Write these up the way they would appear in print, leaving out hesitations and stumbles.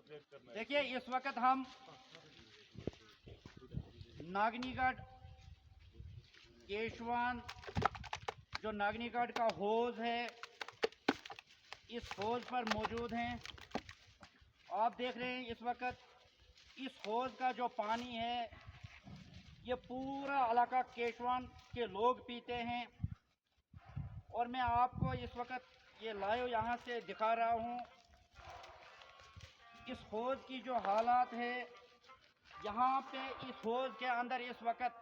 देखिए इस वक्त हम नागनीगढ़ केशवान जो नागनीगढ़ का हौज है इस हौज पर मौजूद हैं। आप देख रहे हैं इस वक्त इस हौज का जो पानी है ये पूरा इलाका केशवान के लोग पीते हैं और मैं आपको इस वक्त ये लाइव यहाँ से दिखा रहा हूँ। इस हौज की जो हालात है यहाँ पे इस हौज के अंदर इस वक्त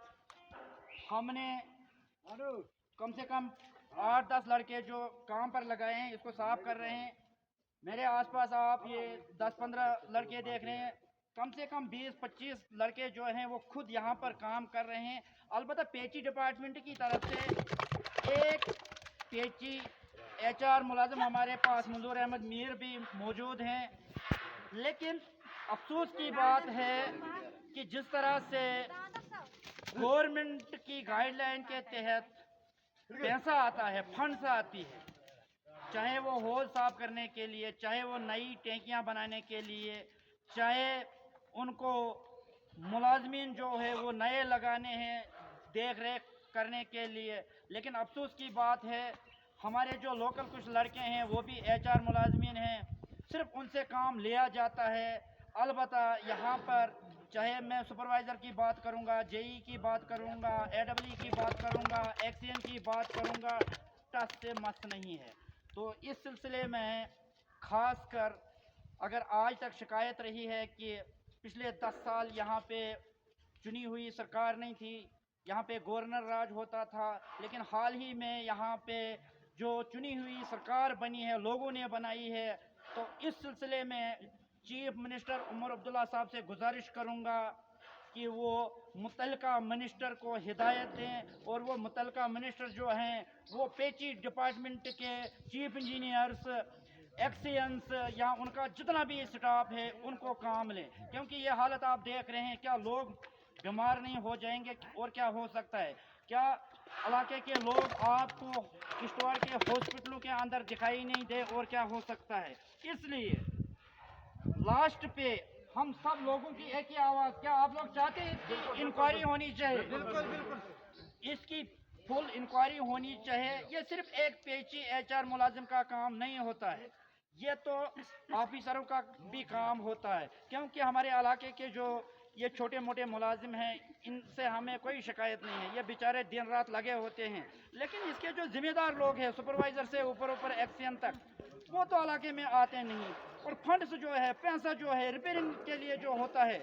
हमने कम से कम 8-10 लड़के जो काम पर लगाए हैं इसको साफ कर रहे हैं। मेरे आसपास आप ये 10-15 लड़के देख रहे हैं, कम से कम 20-25 लड़के जो हैं वो खुद यहाँ पर काम कर रहे हैं। अलबत्ता पेची डिपार्टमेंट की तरफ से एक पेची HR मुलाजिम हमारे पास मंजूर अहमद मीर भी मौजूद हैं, लेकिन अफसोस की बात है कि जिस तरह से गवर्नमेंट की गाइडलाइन के तहत पैसा आता है, फंड्स आती है, चाहे वो हौज साफ करने के लिए, चाहे वो नई टैंकियां बनाने के लिए, चाहे उनको मुलाजमीन जो है वो नए लगाने हैं देख रेख करने के लिए, लेकिन अफसोस की बात है हमारे जो लोकल कुछ लड़के हैं वो भी HR मुलाजमीन हैं, सिर्फ उनसे काम लिया जाता है। अलबत्ता यहाँ पर चाहे मैं सुपरवाइज़र की बात करूँगा, JE की बात करूँगा, AEE की बात करूँगा, XCN की बात करूँगा, टस से मस नहीं है। तो इस सिलसिले में ख़ास कर अगर आज तक शिकायत रही है कि पिछले 10 साल यहाँ पे चुनी हुई सरकार नहीं थी, यहाँ पे गवर्नर राज होता था, लेकिन हाल ही में यहाँ पे जो चुनी हुई सरकार बनी है लोगों ने बनाई है। तो इस सिलसिले में चीफ मिनिस्टर उमर अब्दुल्ला साहब से गुजारिश करूँगा कि वो मुतलका मिनिस्टर को हिदायत दें और वो मुतलका मिनिस्टर जो हैं वो पेची डिपार्टमेंट के चीफ इंजीनियर्स, एक्सीएंस या उनका जितना भी स्टाफ है उनको काम लें, क्योंकि ये हालत आप देख रहे हैं। क्या लोग बीमार नहीं हो जाएंगे और क्या हो सकता है? क्या इलाके के लोग आपको किश्तवाड़ के हॉस्पिटलों के अंदर दिखाई नहीं दे और क्या हो सकता है? इसलिए लास्ट पे हम सब लोगों की एक ही आवाज़, क्या आप लोग चाहते हैं कि इंक्वायरी होनी चाहिए? बिल्कुल। इसकी फुल इंक्वायरी होनी चाहिए। ये सिर्फ एक पेची HR मुलाजिम का काम नहीं होता है, ये तो ऑफिसरों का भी काम होता है, क्योंकि हमारे इलाके के जो ये छोटे मोटे मुलाजिम हैं इनसे हमें कोई शिकायत नहीं है, ये बेचारे दिन रात लगे होते हैं, लेकिन इसके जो जिम्मेदार लोग हैं सुपरवाइज़र से ऊपर XCN तक वो तो इलाके में आते नहीं, और फंड्स जो है, पैसा जो है रिपेयरिंग के लिए जो होता है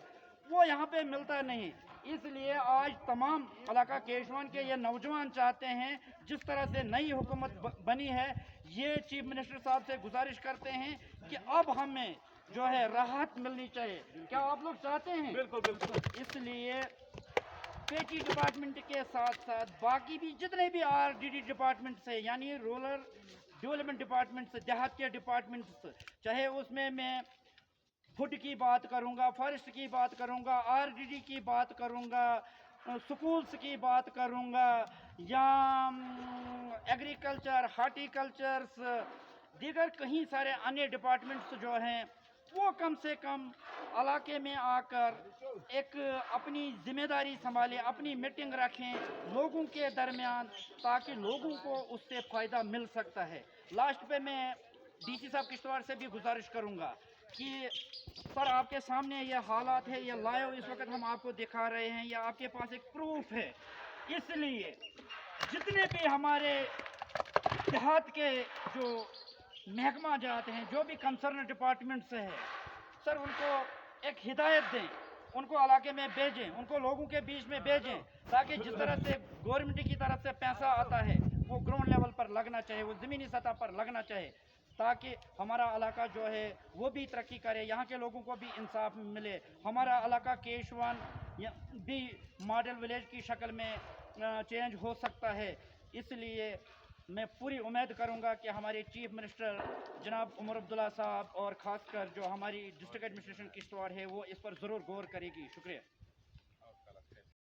वो यहाँ पे मिलता नहीं। इसलिए आज तमाम इलाका केशवान के ये नौजवान चाहते हैं, जिस तरह से नई हुकूमत बनी है, ये चीफ मिनिस्टर साहब से गुजारिश करते हैं कि अब हमें जो है राहत मिलनी चाहिए। क्या आप लोग चाहते हैं? बिल्कुल। इसलिए पेटी डिपार्टमेंट के साथ साथ बाकी भी जितने भी RDD डिपार्टमेंट से, यानी रूरल डेवलपमेंट डिपार्टमेंट से, देहात के डिपार्टमेंट से, चाहे उसमें मैं फूड की बात करूंगा, फॉरेस्ट की बात करूंगा, RDD की बात करूंगा, स्कूल्स की बात करूंगा, या एग्रीकल्चर, हार्टिकल्चर्स, दीगर कहीं सारे अन्य डिपार्टमेंट्स जो हैं वो कम से कम इलाके में आकर एक अपनी जिम्मेदारी संभालें, अपनी मीटिंग रखें लोगों के दरमियान, ताकि लोगों को उससे फ़ायदा मिल सकता है। लास्ट पे मैं DC साहब किश्तवाड़ से भी गुजारिश करूंगा कि सर आपके सामने ये हालात है, ये लाइव इस वक्त हम आपको दिखा रहे हैं, या आपके पास एक प्रूफ है, इसलिए जितने भी हमारे देहात के जो महकमा जाते हैं, जो भी कंसर्न डिपार्टमेंट से है, सर उनको एक हिदायत दें, उनको इलाके में भेजें, उनको लोगों के बीच में भेजें, ताकि जिस तरह से गवर्नमेंट की तरफ से पैसा आता है वो ग्राउंड लेवल पर लगना चाहिए, वो ज़मीनी सतह पर लगना चाहिए, ताकि हमारा इलाका जो है वो भी तरक्की करे, यहाँ के लोगों को भी इंसाफ मिले, हमारा इलाका केशवान भी मॉडल विलेज की शक्ल में चेंज हो सकता है। इसलिए मैं पूरी उम्मीद करूंगा कि हमारे चीफ मिनिस्टर जनाब उमर अब्दुल्ला साहब और ख़ासकर जो हमारी डिस्ट्रिक्ट एडमिनिस्ट्रेशन किश्तवाड़ है वो इस पर ज़रूर गौर करेगी। शुक्रिया।